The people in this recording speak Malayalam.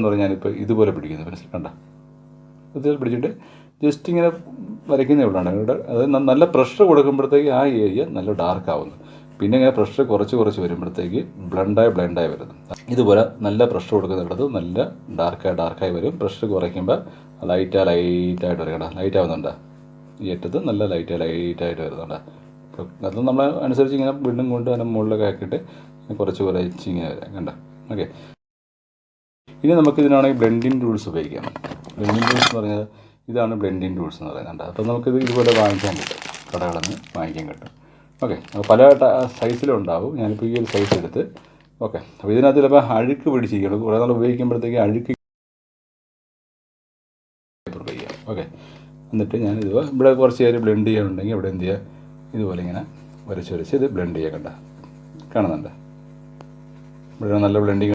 എന്ന് പറഞ്ഞാൽ ഞാനിപ്പോൾ ഇതുപോലെ പിടിക്കുന്നു, പെൻസിൽ കണ്ട ഇതുപോലെ പിടിച്ചിട്ട് ജസ്റ്റ് ഇങ്ങനെ വരയ്ക്കുന്നേ ഉള്ളതാണ്. ഇവിടെ അത് നല്ല പ്രഷർ കൊടുക്കുമ്പോഴത്തേക്ക് ആ ഏരിയ നല്ല ഡാർക്ക് ആവുന്നു. പിന്നെ ഇങ്ങനെ പ്രഷർ കുറച്ച് വരുമ്പോഴത്തേക്ക് ബ്ലെൻഡായി വരുന്നു. ഇതുപോലെ നല്ല പ്രഷർ കൊടുക്കുന്നിടത്ത് നല്ല ഡാർക്കായി വരും. പ്രഷർ കുറയ്ക്കുമ്പോൾ ലൈറ്റായിട്ട് വരും. ലൈറ്റ് ആവുന്നുണ്ട്, ഈ അറ്റത്ത് നല്ല ലൈറ്റായിട്ട് വരുന്നുണ്ട്. അത് നമ്മൾ അനുസരിച്ച് ഇങ്ങനെ വീണ്ടും കൊണ്ട് അതിൻ്റെ മുകളിലൊക്കെ ആക്കിയിട്ട് കുറച്ച് ഇങ്ങനെ വരാം, കണ്ട. ഓക്കെ, ഇനി നമുക്ക് ഇതിനാണെങ്കിൽ ബ്ലെൻഡിങ് ടൂൾസ് ഉപയോഗിക്കാം. ബ്ലെൻഡിങ് ടൂൾസ് എന്ന് പറഞ്ഞാൽ ഇതാണ് ബ്ലെൻഡിങ് ടൂൾസ് എന്ന് പറയുന്നുണ്ട്. അപ്പോൾ നമുക്കിത് ഇതുപോലെ വാങ്ങിക്കാൻ കിട്ടും, കടകളിൽ നിന്ന് വാങ്ങിക്കാൻ കിട്ടും. ഓക്കെ, അപ്പോൾ പല സൈസിലും ഉണ്ടാവും. ഞാനിപ്പോൾ ഈ ഒരു സൈസ് എടുത്ത്. ഓക്കെ, അപ്പോൾ ഇതിനകത്ത് ചിലപ്പോൾ അഴുക്ക് പിടിച്ചിരിക്കണം, കുറേ നാൾ ഉപയോഗിക്കുമ്പോഴത്തേക്ക് അഴുക്ക് ചെയ്യാം. ഓക്കെ, എന്നിട്ട് ഞാനിത് ഇവിടെ കുറച്ച് നേരം ബ്ലെൻഡ് ചെയ്യാനുണ്ടെങ്കിൽ ഇവിടെ എന്ത് ചെയ്യുക, ഇതുപോലെ ഇങ്ങനെ വരച്ച് ഇത് ബ്ലെൻഡ് ചെയ്യാൻ കാണുന്നുണ്ട്. ഇവിടെ നല്ല ബ്ലെൻഡിങ്